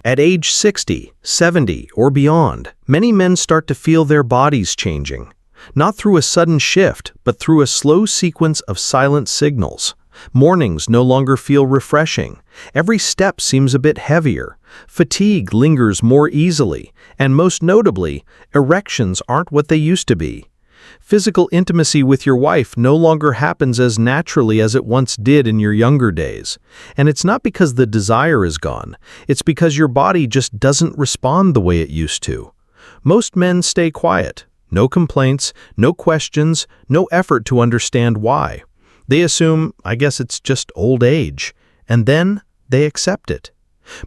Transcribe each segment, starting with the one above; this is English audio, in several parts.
At age 60, 70, or beyond, many men start to feel their bodies changing. Not through a sudden shift, but through a slow sequence of silent signals. Mornings no longer feel refreshing. Every step seems a bit heavier. Fatigue lingers more easily, and most notably, erections aren't what they used to be. Physical intimacy with your wife no longer happens as naturally as it once did in your younger days. And it's not because the desire is gone. It's because your body just doesn't respond the way it used to. Most men stay quiet. No complaints, no questions, no effort to understand why. They assume, I guess it's just old age. And then they accept it.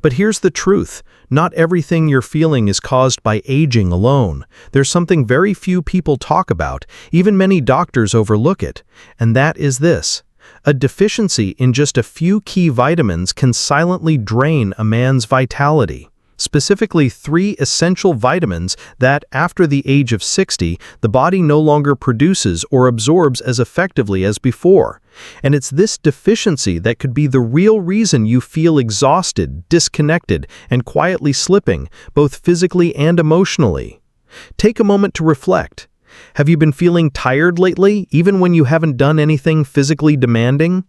But here's the truth. Not everything you're feeling is caused by aging alone. There's something very few people talk about, even many doctors overlook it, and that is this. A deficiency in just a few key vitamins can silently drain a man's vitality. Specifically 3 essential vitamins that, after the age of 60, the body no longer produces or absorbs as effectively as before. And it's this deficiency that could be the real reason you feel exhausted, disconnected, and quietly slipping, both physically and emotionally. Take a moment to reflect. Have you been feeling tired lately, even when you haven't done anything physically demanding?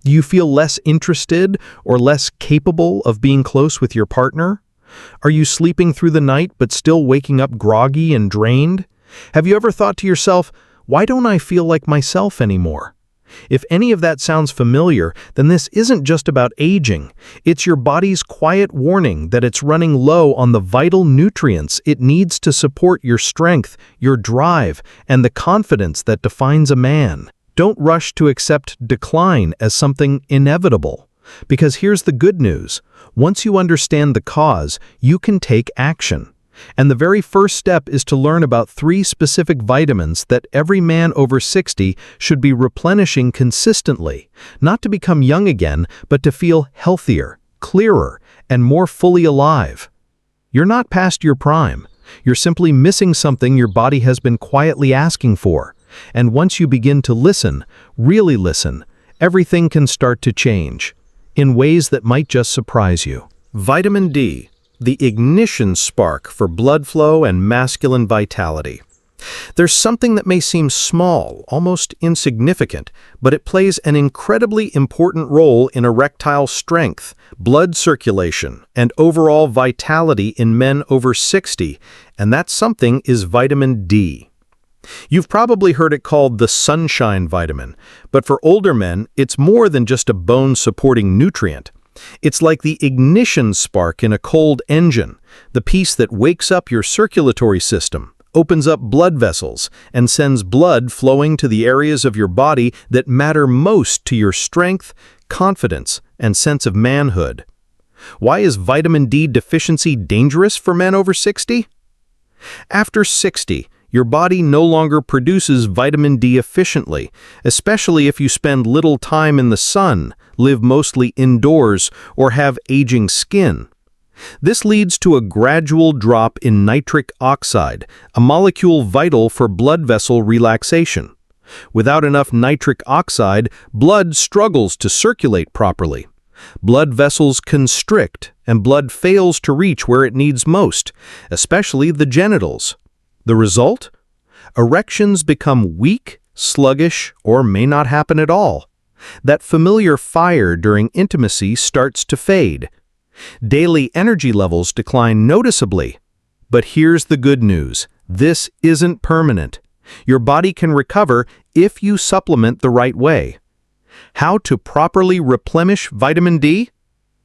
Do you feel less interested or less capable of being close with your partner? Are you sleeping through the night but still waking up groggy and drained? Have you ever thought to yourself, why don't I feel like myself anymore? If any of that sounds familiar, then this isn't just about aging. It's your body's quiet warning that it's running low on the vital nutrients it needs to support your strength, your drive, and the confidence that defines a man. Don't rush to accept decline as something inevitable. Because here's the good news. Once you understand the cause, you can take action. And the very first step is to learn about 3 specific vitamins that every man over 60 should be replenishing consistently, not to become young again, but to feel healthier, clearer, and more fully alive. You're not past your prime. You're simply missing something your body has been quietly asking for. And once you begin to listen, really listen, everything can start to change in ways that might just surprise you. Vitamin D, the ignition spark for blood flow and masculine vitality. There's something that may seem small, almost insignificant, but it plays an incredibly important role in erectile strength, blood circulation, and overall vitality in men over 60, and that something is vitamin D. You've probably heard it called the sunshine vitamin, but for older men, it's more than just a bone-supporting nutrient. It's like the ignition spark in a cold engine, the piece that wakes up your circulatory system, opens up blood vessels, and sends blood flowing to the areas of your body that matter most to your strength, confidence, and sense of manhood. Why is vitamin D deficiency dangerous for men over 60? After 60, your body no longer produces vitamin D efficiently, especially if you spend little time in the sun, live mostly indoors, or have aging skin. This leads to a gradual drop in nitric oxide, a molecule vital for blood vessel relaxation. Without enough nitric oxide, blood struggles to circulate properly. Blood vessels constrict, and blood fails to reach where it needs most, especially the genitals. The result? Erections become weak, sluggish, or may not happen at all. That familiar fire during intimacy starts to fade. Daily energy levels decline noticeably. But here's the good news. This isn't permanent. Your body can recover if you supplement the right way. How to properly replenish vitamin D?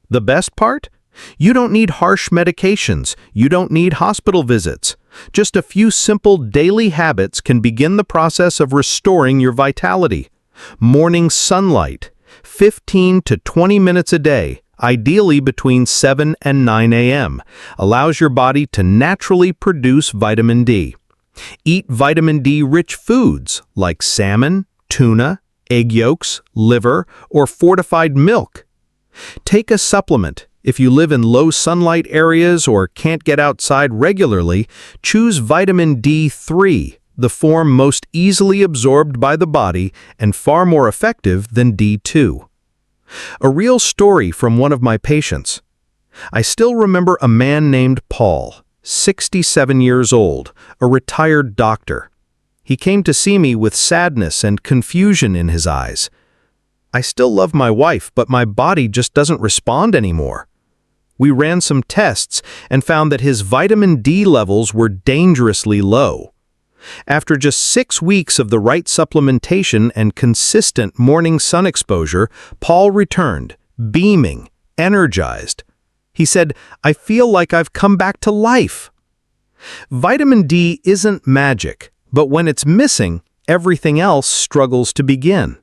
The best part? You don't need harsh medications. You don't need hospital visits. Just a few simple daily habits can begin the process of restoring your vitality. Morning sunlight, 15 to 20 minutes a day, ideally between 7 and 9 a.m., allows your body to naturally produce vitamin D. Eat vitamin D-rich foods like salmon, tuna, egg yolks, liver, or fortified milk. Take a supplement. If you live in low sunlight areas or can't get outside regularly, choose vitamin D3, the form most easily absorbed by the body and far more effective than D2. A real story from one of my patients. I still remember a man named Paul, 67 years old, a retired doctor. He came to see me with sadness and confusion in his eyes. I still love my wife, but my body just doesn't respond anymore. We ran some tests and found that his vitamin D levels were dangerously low. After just 6 weeks of the right supplementation and consistent morning sun exposure, Paul returned, beaming, energized. He said, "I feel like I've come back to life." Vitamin D isn't magic, but when it's missing, everything else struggles to begin.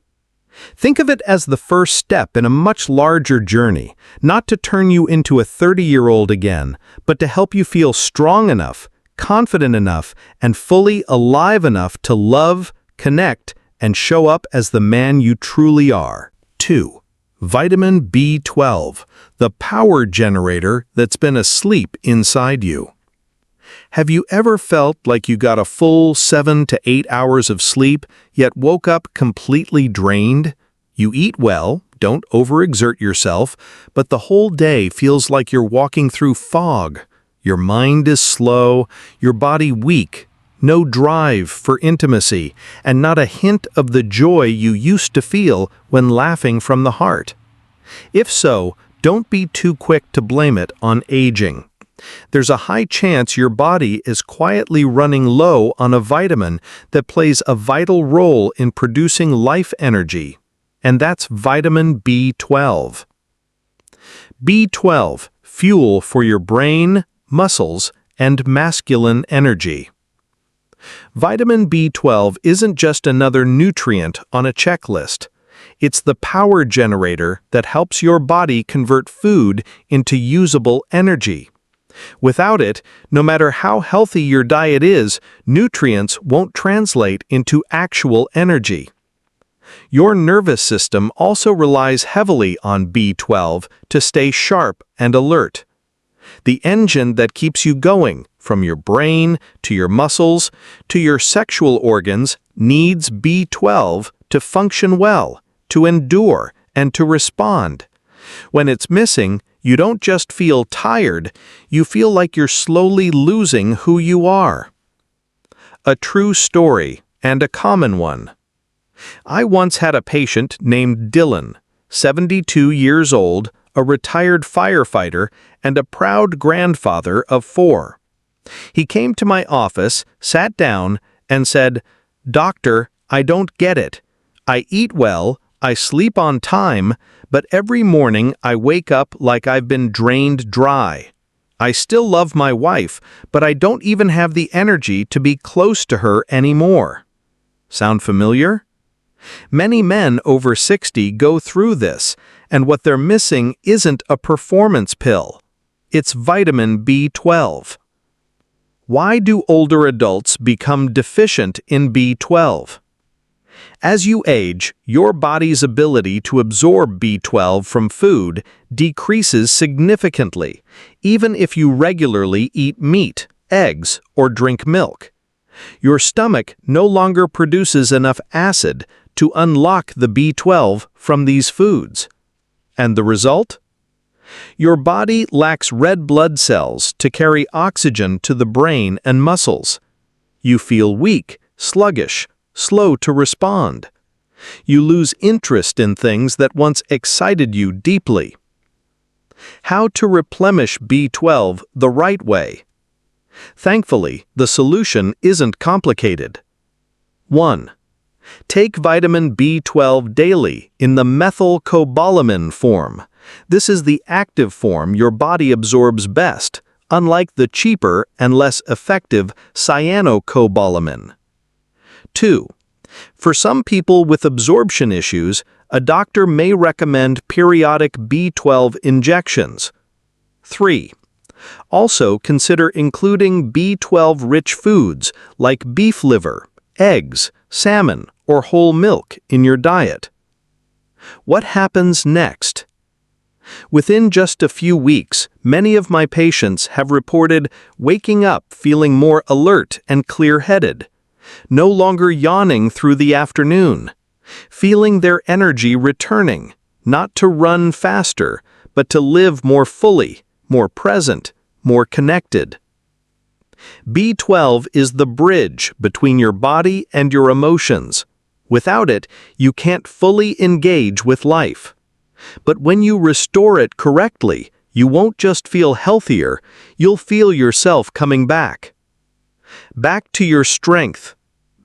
Think of it as the first step in a much larger journey, not to turn you into a 30-year-old again, but to help you feel strong enough, confident enough, and fully alive enough to love, connect, and show up as the man you truly are. 2. Vitamin B12, the power generator that's been asleep inside you. Have you ever felt like you got a full 7 to 8 hours of sleep, yet woke up completely drained? You eat well, don't overexert yourself, but the whole day feels like you're walking through fog. Your mind is slow, your body weak, no drive for intimacy, and not a hint of the joy you used to feel when laughing from the heart. If so, don't be too quick to blame it on aging. There's a high chance your body is quietly running low on a vitamin that plays a vital role in producing life energy, and that's vitamin B12. B12, fuel for your brain, muscles, and masculine energy. Vitamin B12 isn't just another nutrient on a checklist. It's the power generator that helps your body convert food into usable energy. Without it, no matter how healthy your diet is, nutrients won't translate into actual energy. Your nervous system also relies heavily on B12 to stay sharp and alert. The engine that keeps you going, from your brain to your muscles to your sexual organs, needs B12 to function well, to endure, and to respond. When it's missing, you don't just feel tired, you feel like you're slowly losing who you are. A true story, and a common one. I once had a patient named Dylan, 72 years old, a retired firefighter, and a proud grandfather of 4. He came to my office, sat down, and said, "Doctor, I don't get it. I eat well, I sleep on time, but every morning I wake up like I've been drained dry. I still love my wife, but I don't even have the energy to be close to her anymore." Sound familiar? Many men over 60 go through this, and what they're missing isn't a performance pill. It's vitamin B12. Why do older adults become deficient in B12? As you age, your body's ability to absorb B12 from food decreases significantly, even if you regularly eat meat, eggs, or drink milk. Your stomach no longer produces enough acid to unlock the B12 from these foods. And the result? Your body lacks red blood cells to carry oxygen to the brain and muscles. You feel weak, sluggish, slow to respond. You lose interest in things that once excited you deeply. How to replenish B12 the right way? Thankfully, the solution isn't complicated. 1. Take vitamin B12 daily in the methylcobalamin form. This is the active form your body absorbs best, unlike the cheaper and less effective cyanocobalamin. 2. For some people with absorption issues, a doctor may recommend periodic B12 injections. 3. Also consider including B12-rich foods like beef liver, eggs, salmon, or whole milk in your diet. What happens next? Within just a few weeks, many of my patients have reported waking up feeling more alert and clear-headed, no longer yawning through the afternoon, feeling their energy returning, not to run faster, but to live more fully, more present, more connected. B12 is the bridge between your body and your emotions. Without it, you can't fully engage with life. But when you restore it correctly, you won't just feel healthier, you'll feel yourself coming back. Back to your strength,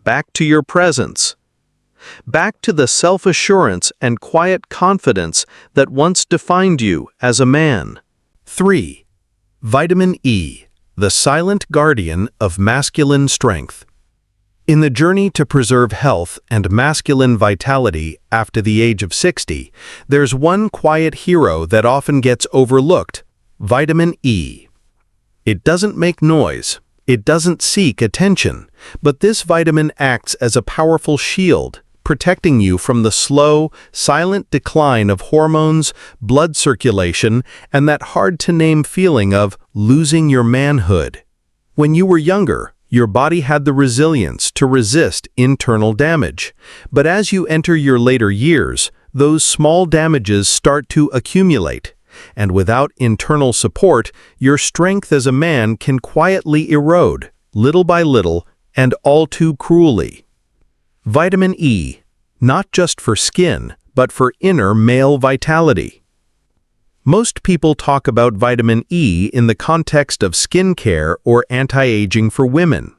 back to your presence, back to the self-assurance and quiet confidence that once defined you as a man. 3. Vitamin E, the silent guardian of masculine strength. In the journey to preserve health and masculine vitality after the age of 60, there's one quiet hero that often gets overlooked: vitamin E. It doesn't make noise, it doesn't seek attention, but this vitamin acts as a powerful shield, protecting you from the slow, silent decline of hormones, blood circulation, and that hard-to-name feeling of losing your manhood. When you were younger, your body had the resilience to resist internal damage. But as you enter your later years, those small damages start to accumulate. And without internal support, your strength as a man can quietly erode, little by little, and all too cruelly. Vitamin E, not just for skin, but for inner male vitality. Most people talk about vitamin E in the context of skincare or anti-aging for women.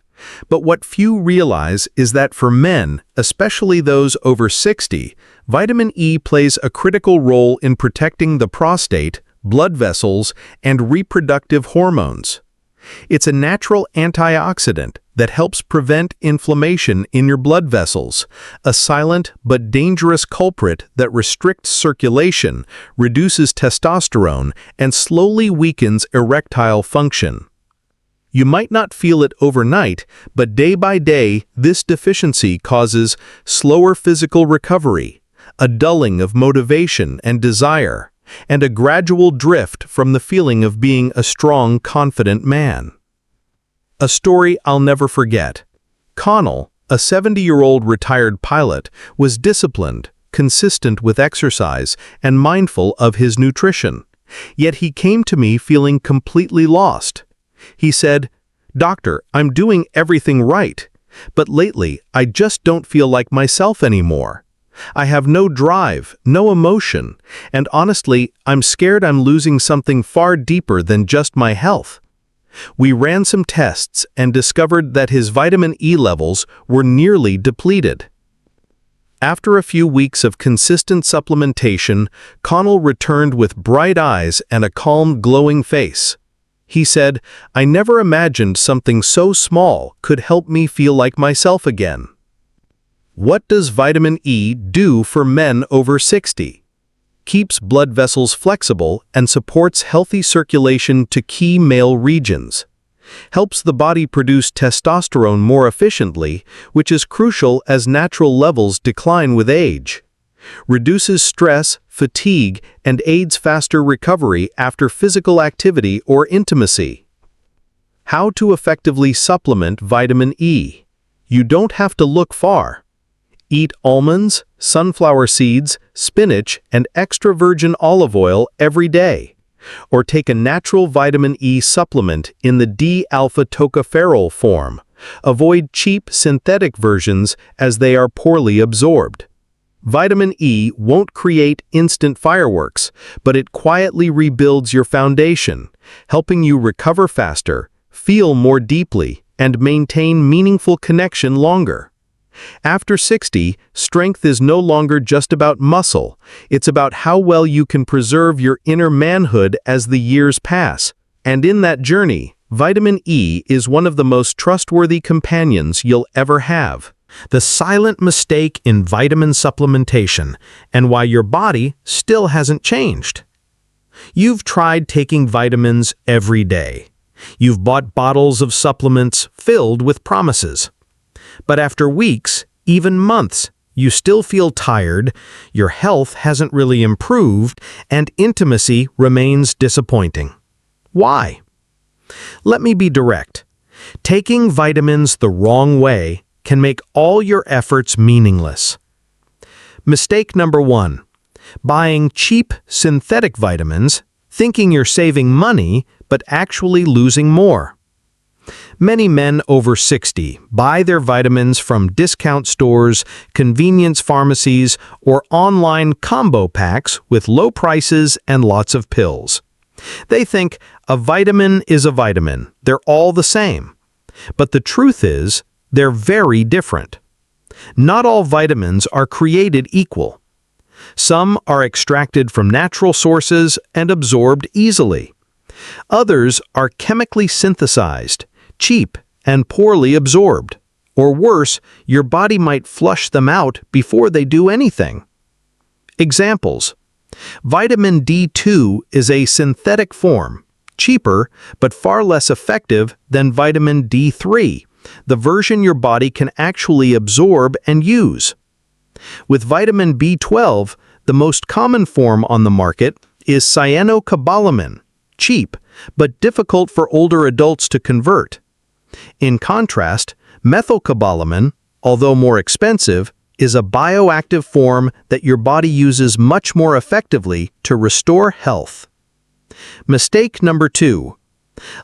But what few realize is that for men, especially those over 60, vitamin E plays a critical role in protecting the prostate, blood vessels, and reproductive hormones. It's a natural antioxidant that helps prevent inflammation in your blood vessels, a silent but dangerous culprit that restricts circulation, reduces testosterone, and slowly weakens erectile function. You might not feel it overnight, but day by day, this deficiency causes slower physical recovery, a dulling of motivation and desire, and a gradual drift from the feeling of being a strong, confident man. A story I'll never forget. Connell, a 70-year-old retired pilot, was disciplined, consistent with exercise, and mindful of his nutrition. Yet he came to me feeling completely lost. He said, "Doctor, I'm doing everything right, but lately I just don't feel like myself anymore. I have no drive, no emotion, and honestly, I'm scared I'm losing something far deeper than just my health." We ran some tests and discovered that his vitamin E levels were nearly depleted. After a few weeks of consistent supplementation, Connell returned with bright eyes and a calm, glowing face. He said, "I never imagined something so small could help me feel like myself again." What does vitamin E do for men over 60? Keeps blood vessels flexible and supports healthy circulation to key male regions. Helps the body produce testosterone more efficiently, which is crucial as natural levels decline with age. Reduces stress, fatigue, and aids faster recovery after physical activity or intimacy. How to effectively supplement vitamin E? You don't have to look far. Eat almonds, sunflower seeds, spinach, and extra virgin olive oil every day. Or take a natural vitamin E supplement in the D-alpha tocopherol form. Avoid cheap synthetic versions as they are poorly absorbed. Vitamin E won't create instant fireworks, but it quietly rebuilds your foundation, helping you recover faster, feel more deeply, and maintain meaningful connection longer. After 60, strength is no longer just about muscle. It's about how well you can preserve your inner manhood as the years pass. And in that journey, vitamin E is one of the most trustworthy companions you'll ever have. The silent mistake in vitamin supplementation and why your body still hasn't changed. You've tried taking vitamins every day. You've bought bottles of supplements filled with promises. But after weeks, even months, you still feel tired, your health hasn't really improved, and intimacy remains disappointing. Why? Let me be direct. Taking vitamins the wrong way can make all your efforts meaningless. Mistake number 1. Buying cheap synthetic vitamins, thinking you're saving money, but actually losing more. Many men over 60 buy their vitamins from discount stores, convenience pharmacies, or online combo packs with low prices and lots of pills. They think a vitamin is a vitamin. They're all the same. But the truth is, they're very different. Not all vitamins are created equal. Some are extracted from natural sources and absorbed easily. Others are chemically synthesized, cheap, and poorly absorbed. Or worse, your body might flush them out before they do anything. Examples: vitamin D2 is a synthetic form, cheaper but far less effective than vitamin D3, the version your body can actually absorb and use. With vitamin B12, the most common form on the market is cyanocobalamin, cheap but difficult for older adults to convert. In contrast, methylcobalamin, although more expensive, is a bioactive form that your body uses much more effectively to restore health. Mistake number 2.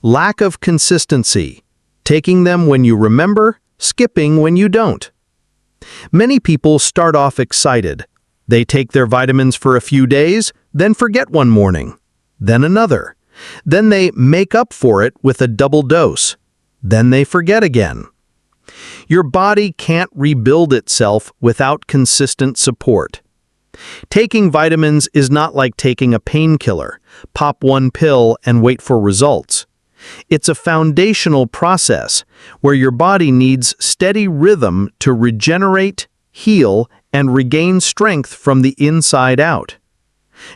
Lack of consistency. Taking them when you remember, skipping when you don't. Many people start off excited. They take their vitamins for a few days, then forget one morning, then another. Then they make up for it with a double dose. Then they forget again. Your body can't rebuild itself without consistent support. Taking vitamins is not like taking a painkiller. Pop one pill and wait for results. It's a foundational process where your body needs steady rhythm to regenerate, heal, and regain strength from the inside out.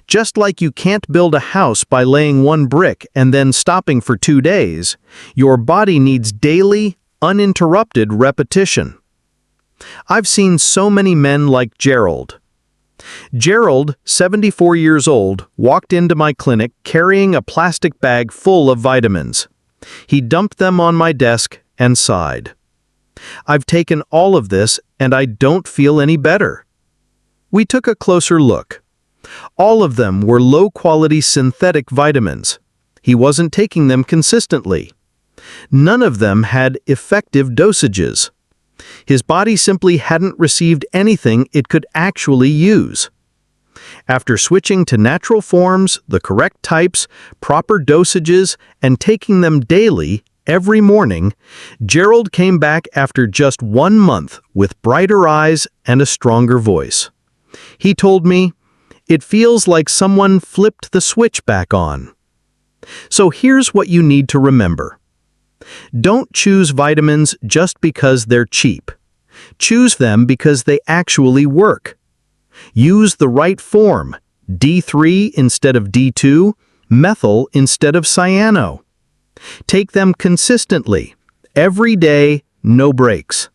Just like you can't build a house by laying one brick and then stopping for 2 days, your body needs daily, uninterrupted repetition. I've seen so many men like Gerald. Gerald, 74 years old, walked into my clinic carrying a plastic bag full of vitamins. He dumped them on my desk and sighed. "I've taken all of this and I don't feel any better." We took a closer look. All of them were low-quality synthetic vitamins. He wasn't taking them consistently. None of them had effective dosages. His body simply hadn't received anything it could actually use. After switching to natural forms, the correct types, proper dosages, and taking them daily, every morning, Gerald came back after just 1 month with brighter eyes and a stronger voice. He told me, "It feels like someone flipped the switch back on." So here's what you need to remember. Don't choose vitamins just because they're cheap. Choose them because they actually work. Use the right form, D3 instead of D2, methyl instead of cyano. Take them consistently, every day, no breaks.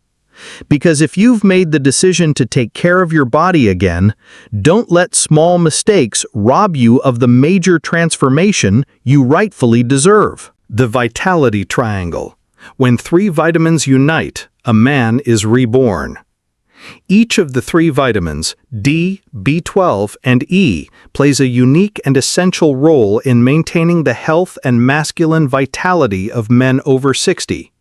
Because if you've made the decision to take care of your body again, don't let small mistakes rob you of the major transformation you rightfully deserve. The vitality triangle. When 3 vitamins unite, a man is reborn. Each of the 3 vitamins, D, B12, and E, plays a unique and essential role in maintaining the health and masculine vitality of men over 60.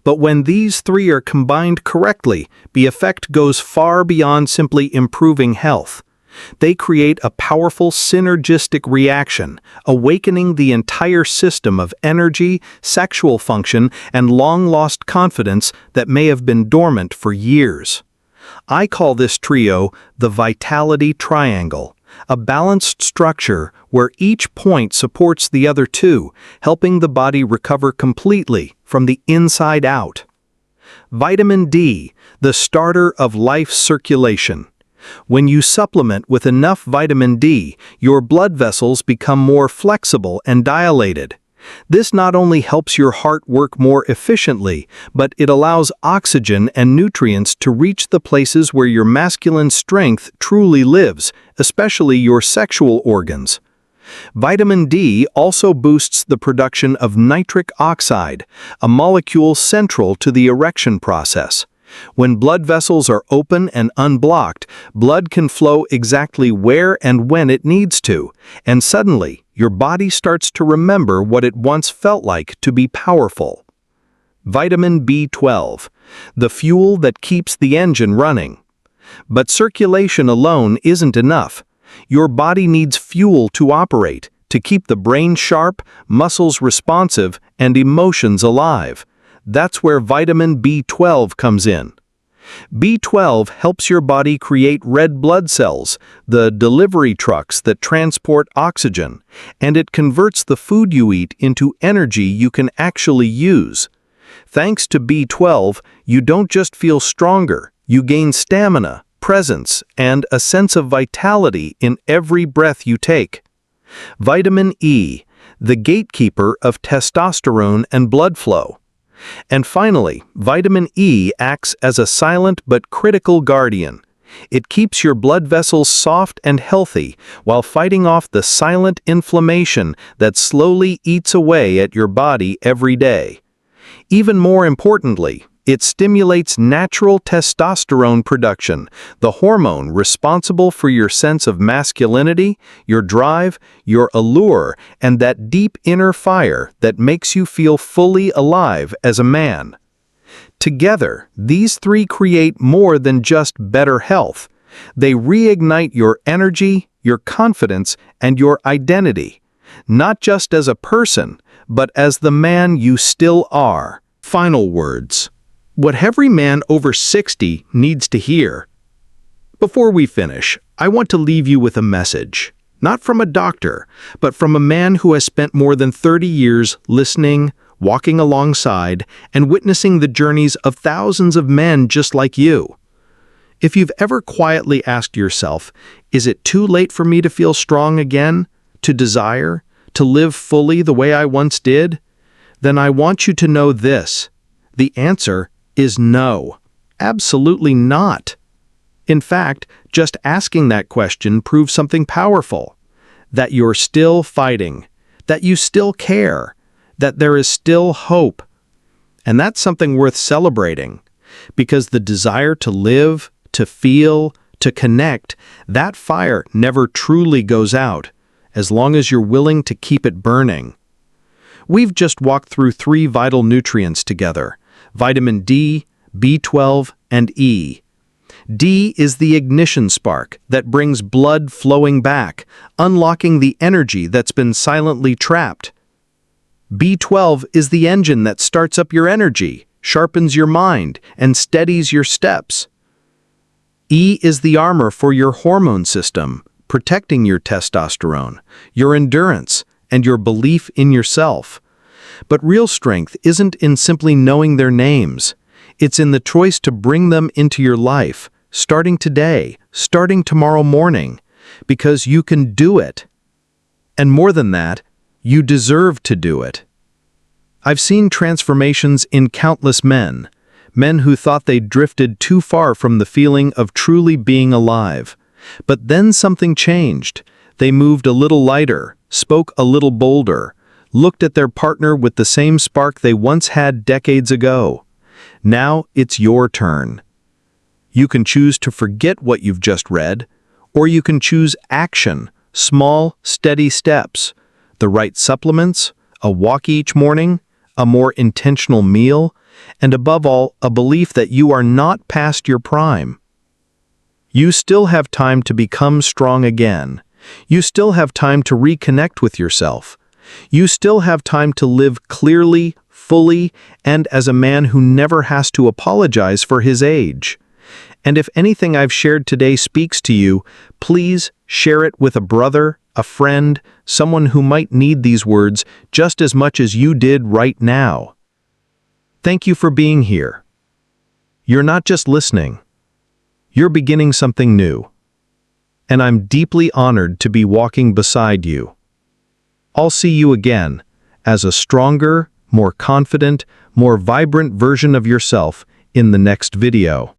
But when these 3 are combined correctly, the effect goes far beyond simply improving health. They create a powerful synergistic reaction, awakening the entire system of energy, sexual function, and long-lost confidence that may have been dormant for years. I call this trio the vitality triangle, a balanced structure where each point supports the other 2, helping the body recover completely from the inside out. Vitamin D, the starter of life circulation. When you supplement with enough vitamin D, your blood vessels become more flexible and dilated. This not only helps your heart work more efficiently, but it allows oxygen and nutrients to reach the places where your masculine strength truly lives, especially your sexual organs. Vitamin D also boosts the production of nitric oxide, a molecule central to the erection process. When blood vessels are open and unblocked, blood can flow exactly where and when it needs to, and suddenly, your body starts to remember what it once felt like to be powerful. Vitamin B12, the fuel that keeps the engine running. But circulation alone isn't enough. Your body needs fuel to operate, to keep the brain sharp, muscles responsive, and emotions alive. That's where vitamin B12 comes in. B12 helps your body create red blood cells, the delivery trucks that transport oxygen, and it converts the food you eat into energy you can actually use. Thanks to B12, you don't just feel stronger, you gain stamina, presence, and a sense of vitality in every breath you take. Vitamin E, the gatekeeper of testosterone and blood flow. And finally, vitamin E acts as a silent but critical guardian. It keeps your blood vessels soft and healthy while fighting off the silent inflammation that slowly eats away at your body every day. Even more importantly, it stimulates natural testosterone production, the hormone responsible for your sense of masculinity, your drive, your allure, and that deep inner fire that makes you feel fully alive as a man. Together, these three create more than just better health. They reignite your energy, your confidence, and your identity, not just as a person, but as the man you still are. Final words. What every man over 60 needs to hear. Before we finish, I want to leave you with a message, not from a doctor, but from a man who has spent more than 30 years listening, walking alongside, and witnessing the journeys of thousands of men just like you. If you've ever quietly asked yourself, is it too late for me to feel strong again, to desire, to live fully the way I once did? Then I want you to know this. The answer is no, absolutely not. In fact, just asking that question proves something powerful, that you're still fighting, that you still care, that there is still hope. And that's something worth celebrating, because the desire to live, to feel, to connect, that fire never truly goes out, as long as you're willing to keep it burning. We've just walked through 3 vital nutrients together: vitamin D, B12, and E. D is the ignition spark that brings blood flowing back, unlocking the energy that's been silently trapped. B12 is the engine that starts up your energy, sharpens your mind, and steadies your steps. E is the armor for your hormone system, protecting your testosterone, your endurance, and your belief in yourself. But real strength isn't in simply knowing their names. It's in the choice to bring them into your life, starting today, starting tomorrow morning, because you can do it. And more than that, you deserve to do it. I've seen transformations in countless men who thought they'd drifted too far from the feeling of truly being alive. But then something changed. They moved a little lighter, spoke a little bolder, looked at their partner with the same spark they once had decades ago. Now it's your turn. You can choose to forget what you've just read, or you can choose action, small, steady steps, the right supplements, a walk each morning, a more intentional meal, and above all, a belief that you are not past your prime. You still have time to become strong again. You still have time to reconnect with yourself. You still have time to live clearly, fully, and as a man who never has to apologize for his age. And if anything I've shared today speaks to you, please share it with a brother, a friend, someone who might need these words just as much as you did right now. Thank you for being here. You're not just listening. You're beginning something new. And I'm deeply honored to be walking beside you. I'll see you again as a stronger, more confident, more vibrant version of yourself in the next video.